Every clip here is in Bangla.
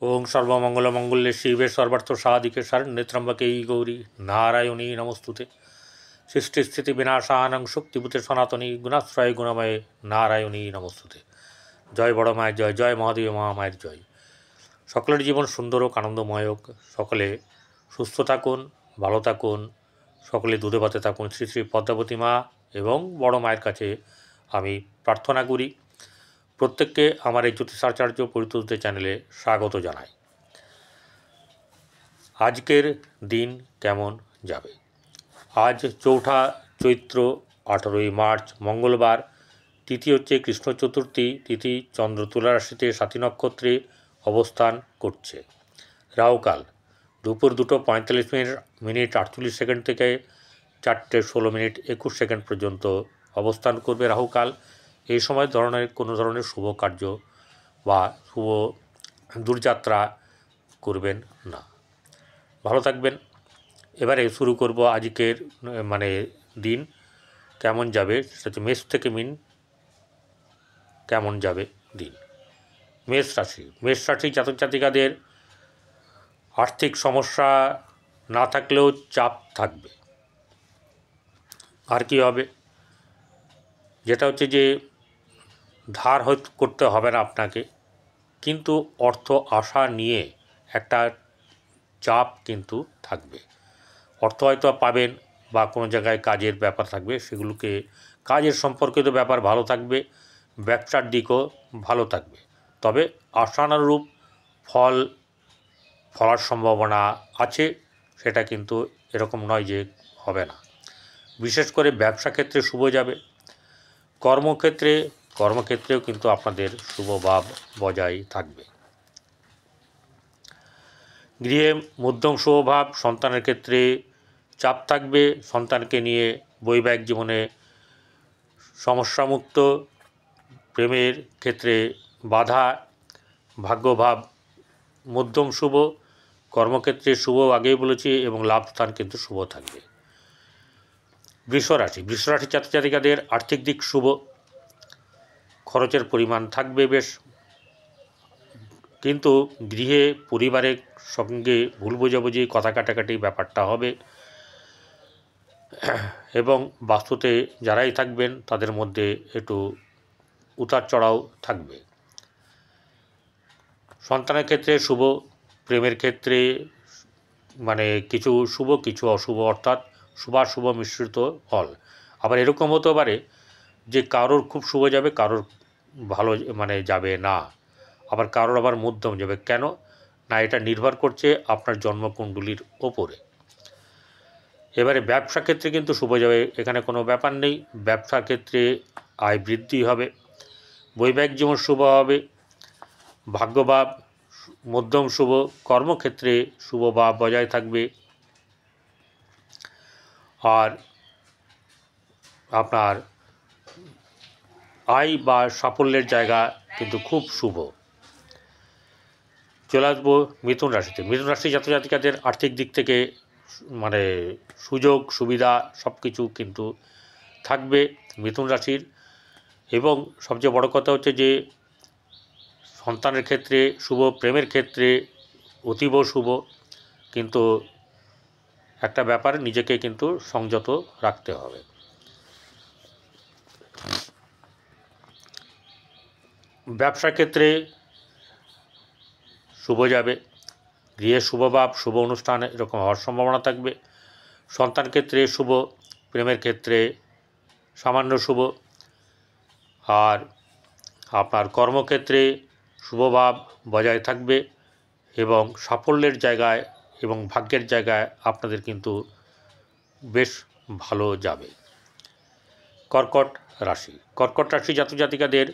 ओं सर्वमंगलमंगल्ये शिवे सर्वार्थसाधिके शरण्ये त्र्यंबके गौरी नारायणी नमोस्तुते। सृष्टिस्थिति विनाशानं शक्तिभूते सनातनी गुणाश्रय गुणमय नारायणी नमोस्तुते। जय बड़ मायर जय, जय महादेव महामायर जय। सकलेर जीवन सुंदर होक आनंदमय होक, सकले सुस्थ थाकुन भालो थाकुन, सकले दूधे भाते थाकुन। श्री श्री पद्मावती मा एवं बड़ मायेर काछे आमी प्रार्थना करी। प्रत्येकके आमार ज्योतिषाचार्य परितोषদের চ্যানেলে স্বাগত জানাই। আজকের দিন কেমন যাবে? আজ চৌঠা চৈত্র 18ই মার্চ মঙ্গলবার। তিথি হচ্ছে কৃষ্ণ চতুর্থী তিথি। চন্দ্র তুলা রাশিতে সাথী নক্ষত্রে অবস্থান করছে। রাহুকাল দুপুর 2:45 48 সেকেন্ড থেকে 4:16 পর্যন্ত অবস্থান করবে রাহুকাল। এই সময় কোনো ধরনের শুভ কার্য বা শুভ দূরযাত্রা করবেন না। ভালো থাকবেন। এবারে শুরু করব আজকের দিন কেমন যাবে সেটা হচ্ছে মেষ থেকে মিন কেমন যাবে দিন। মেষ রাশি জাতক জাতিকাদের আর্থিক সমস্যা না থাকলেও চাপ থাকবে। আর কি হবে, যেটা হচ্ছে যে ধার হয়তো করতে হবে না আপনাকে, কিন্তু অর্থ আশা নিয়ে একটা চাপ কিন্তু থাকবে। অর্থ হয়তো পাবেন বা কোনো জায়গায় কাজের ব্যাপার থাকবে, সেগুলোকে কাজের সম্পর্কিত ব্যাপার ভালো থাকবে। ব্যবসার দিকও ভালো থাকবে, তবে আশানুরূপ ফলার সম্ভাবনা আছে, সেটা কিন্তু এরকম নয় যে হবে না। বিশেষ করে ব্যবসা ক্ষেত্রে শুভ যাবে। কর্মক্ষেত্রেও কিন্তু আপনাদের শুভ ভাব বজায় থাকবে। গৃহে মধ্যম শুভ ভাব। সন্তানের ক্ষেত্রে চাপ থাকবে। সন্তানকে নিয়ে বৈবাহিক জীবনে সমস্যামুক্ত। প্রেমের ক্ষেত্রে বাধা। ভাগ্যভাব মধ্যম শুভ। কর্মক্ষেত্রে শুভ আগেই বলেছি, এবং লাভস্থান কিন্তু শুভ থাকবে। বৃষ রাশি জাতক জাতিকাদের আর্থিক দিক শুভ। খরচের পরিমাণ থাকবে বেশ, কিন্তু গৃহে পরিবারের সঙ্গে ভুল বোঝাবুঝি কথা কাটাকাটি ব্যাপারটা হবে, এবং বাস্তুতে যারাই থাকবেন তাদের মধ্যে একটু উতার চড়াও থাকবে। সন্তানের ক্ষেত্রে শুভ। প্রেমের ক্ষেত্রে কিছু শুভ কিছু অশুভ, অর্থাৎ শুভাশুভ মিশ্রিত ফল। আবার এরকম হতে পারে যে কারোর খুব শুভ যাবে, কারোর ভালো যাবে না, আবার কারোর আবার মধ্যম যাবে। কেন না, এটা নির্ভর করছে আপনার জন্মকুণ্ডলীর ওপরে। এবারে ব্যবসা ক্ষেত্রে কিন্তু শুভ যাবে, এখানে কোনো ব্যাপার নেই। ব্যবসার ক্ষেত্রে আয় বৃদ্ধি হবে। বৈবাহিক জীবন শুভ হবে। ভাগ্যভাব মধ্যম শুভ। কর্মক্ষেত্রে শুভ ভাব বজায় থাকবে। আর আপনার আয় বা সাফল্যের জায়গা কিন্তু খুব শুভ। চলে আসবো মিথুন রাশি জাতক জাতিকাদের আর্থিক দিক থেকে সুযোগ সুবিধা সব কিছু কিন্তু থাকবে মিথুন রাশির। এবং সবচেয়ে বড় কথা হচ্ছে যে সন্তানের ক্ষেত্রে শুভ, প্রেমের ক্ষেত্রে অতীব শুভ, কিন্তু একটা ব্যাপার নিজেকে কিন্তু সংযত রাখতে হবে। ব্যবসার ক্ষেত্রে শুভ যাবে। গৃহে শুভভাব, শুভ অনুষ্ঠান এরকম হওয়ার সম্ভাবনা থাকবে। সন্তান ক্ষেত্রে শুভ, প্রেমের ক্ষেত্রে সামান্য শুভ। আর আপনার কর্মক্ষেত্রে শুভভাব বজায় থাকবে, এবং সাফল্যের জায়গায় এবং ভাগ্যের জায়গায় আপনাদের কিন্তু বেশ ভালো যাবে। কর্কট রাশি জাতক জাতিকাদের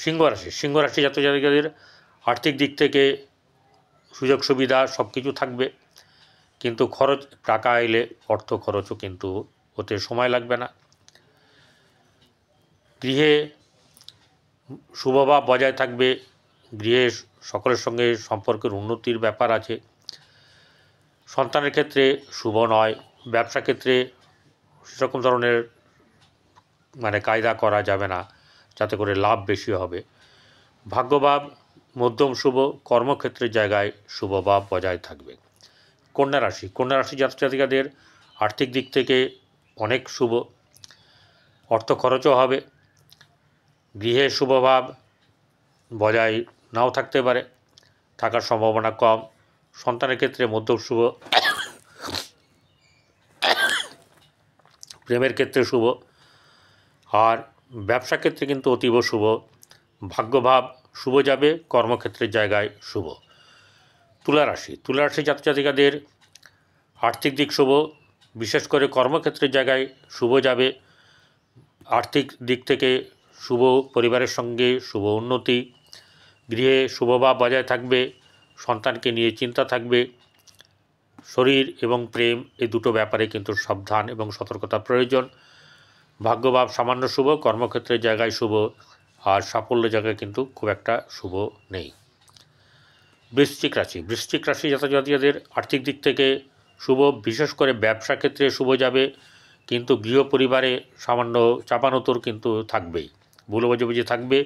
সিংহ রাশি জাতক জাতিকাদের আর্থিক দিক থেকে সুযোগ সুবিধা সব কিছু থাকবে, কিন্তু খরচ টাকা এলে অর্থ খরচও কিন্তু হতে সময় লাগবে না। গৃহে শুভভাব বজায় থাকবে। গৃহে সকলের সঙ্গে সম্পর্কের উন্নতির ব্যাপার আছে। সন্তানের ক্ষেত্রে শুভ নয়। ব্যবসা ক্ষেত্রে সেরকম ধরনের কায়দা করা যাবে না, যাতে করে লাভ বেশি হবে। ভাগ্যভাব মধ্যম শুভ, কর্মক্ষেত্রের জায়গায় শুভভাব বজায় থাকবে। কন্যা রাশি, কন্যা রাশি জাতক জাতিকাদের আর্থিক দিক থেকে অনেক শুভ, অর্থ খরচও হবে। গৃহে শুভভাব বজায় নাও থাকতে পারে, থাকার সম্ভাবনা কম। সন্তানের ক্ষেত্রে মধ্যম শুভ, প্রেমের ক্ষেত্রে শুভ, আর ব্যবসা ক্ষেত্রে কিন্তু অতীব শুভ। ভাগ্যভাব শুভ যাবে, কর্মক্ষেত্রের জায়গায় শুভ। তুলা রাশি, তুলা রাশি জাতক জাতিকাদের আর্থিক দিক শুভ, বিশেষ করে কর্মক্ষেত্রের জায়গায় শুভ যাবে। আর্থিক দিক থেকে শুভ, পরিবারের সঙ্গে শুভ উন্নতি, গৃহে শুভভাব বজায় থাকবে, সন্তানকে নিয়ে চিন্তা থাকবে। শরীর এবং প্রেম এই দুটো ব্যাপারে কিন্তু সাবধান এবং সতর্কতা প্রয়োজন। ভাগ্যভাব সামান্য শুভ, কর্মক্ষেত্রের জায়গায় শুভ, আর সাফল্য জায়গায় কিন্তু খুব একটা শুভ নেই। বৃশ্চিক রাশি, বৃশ্চিক রাশি জাতক জাতিকাদের আর্থিক দিক থেকে শুভ, বিশেষ করে ব্যবসা ক্ষেত্রে শুভ যাবে, কিন্তু গৃহ পরিবারে সামান্য চাপানোতর কিন্তু থাকবেই, ভুল বোঝাবুঝি থাকবে।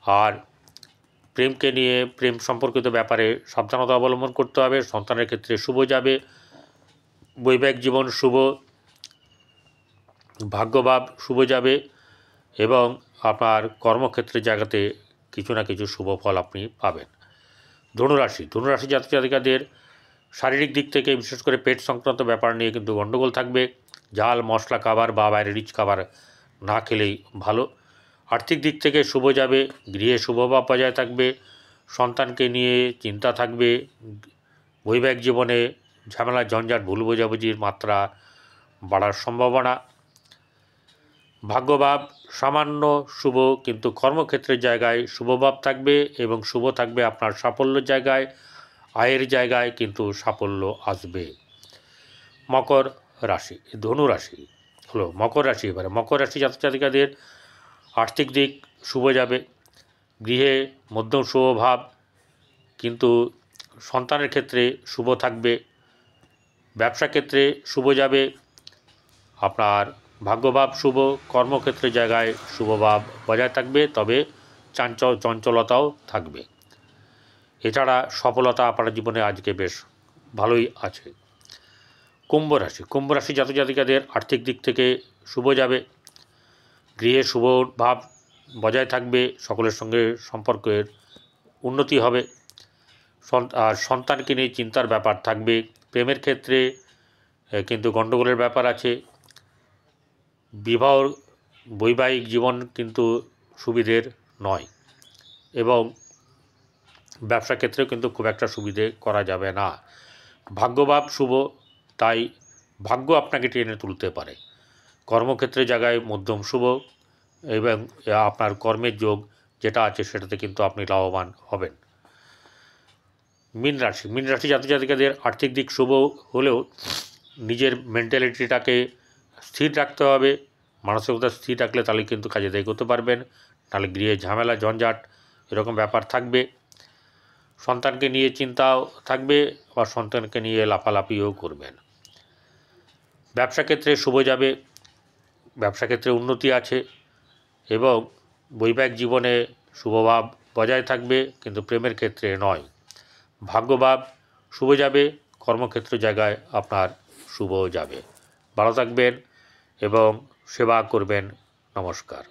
আর প্রেমকে নিয়ে, প্রেম সম্পর্কিত ব্যাপারে সাবধানতা অবলম্বন করতে হবে। সন্তানের ক্ষেত্রে শুভ যাবে, বৈবাহিক জীবন শুভ, ভাগ্যভাব শুভ যাবে, এবং আপনার কর্মক্ষেত্রের জায়গাতে কিছু না কিছু শুভ ফল আপনি পাবেন। ধনুরাশি, ধনুরাশি জাতক জাতিকাদের শারীরিক দিক থেকে বিশেষ করে পেট সংক্রান্ত ব্যাপার নিয়ে কিন্তু গণ্ডগোল থাকবে। ঝাল মশলা খাবার বা বাইরে রিচ খাবার না খেলেই ভালো। আর্থিক দিক থেকে শুভ যাবে, গৃহে শুভভাব বজায় থাকবে, সন্তানকে নিয়ে চিন্তা থাকবে। বৈবাহিক জীবনে ঝামেলা ঝঞ্ঝাট ভুল বোঝাবুঝির মাত্রা বাড়ার সম্ভাবনা। ভাগ্যভাব সামান্য শুভ, কিন্তু কর্মক্ষেত্রের জায়গায় শুভভাব থাকবে, এবং শুভ থাকবে আপনার সাফল্যের জায়গায়, আয়ের জায়গায় কিন্তু সাফল্য আসবে। মকর রাশি, ধনু রাশি হলো মকর রাশি। এবারে মকর রাশি জাতক জাতিকাদের আর্থিক দিক শুভ যাবে, গৃহে মধ্যম শুভ ভাব, কিন্তু সন্তানের ক্ষেত্রে শুভ থাকবে। ব্যবসা ক্ষেত্রে শুভ যাবে, আপনার ভাগ্যভাব শুভ, কর্মক্ষেত্রের জায়গায় শুভভাব বজায় থাকবে, তবে চঞ্চলতাও থাকবে। এছাড়া সফলতা আপনার জীবনে আজকে বেশ ভালোই আছে। কুম্ভ রাশি, কুম্ভ রাশি জাতক জাতিকাদের আর্থিক দিক থেকে শুভ যাবে, গৃহে শুভ ভাব বজায় থাকবে, সকলের সঙ্গে সম্পর্কের উন্নতি হবে, আর সন্তানকে নিয়ে চিন্তার ব্যাপার থাকবে। প্রেমের ক্ষেত্রে কিন্তু গণ্ডগোলের ব্যাপার আছে। বিবাহ, বৈবাহিক জীবন কিন্তু সুবিধের নয়, এবং ব্যবসা ক্ষেত্রেও কিন্তু খুব একটা সুবিধে করা যাবে না। ভাগ্যভাব শুভ, তাই ভাগ্য আপনাকে টেনে তুলতে পারে। কর্মক্ষেত্রের জায়গায় মধ্যম শুভ, এবং আপনার কর্মের যোগ যেটা আছে সেটাতে কিন্তু আপনি লাভবান হবেন। মীন রাশি, মীন রাশি জাতক জাতিকাদের আর্থিক দিক শুভ হলেও নিজের মেন্টালিটিটাকে স্থির রাখতে হবে। মানসিকতা স্থির রাখলে তাহলে কিন্তু কাজে দায়ী করতে পারবেন, নাহলে গৃহে ঝামেলা ঝঞ্ঝাট এরকম ব্যাপার থাকবে। সন্তানকে নিয়ে চিন্তাও থাকবে, বা সন্তানকে নিয়ে লাফালাফিও করবেন। ব্যবসা ক্ষেত্রে শুভ যাবে, ব্যবসা ক্ষেত্রে উন্নতি আছে, এবং বৈবাহিক জীবনে শুভভাব বজায় থাকবে, কিন্তু প্রেমের ক্ষেত্রে নয়। ভাগ্যভাব শুভ যাবে, কর্মক্ষেত্র জায়গায় আপনার শুভ যাবে। ভালো থাকবেন এবং সেবা করবেন। নমস্কার।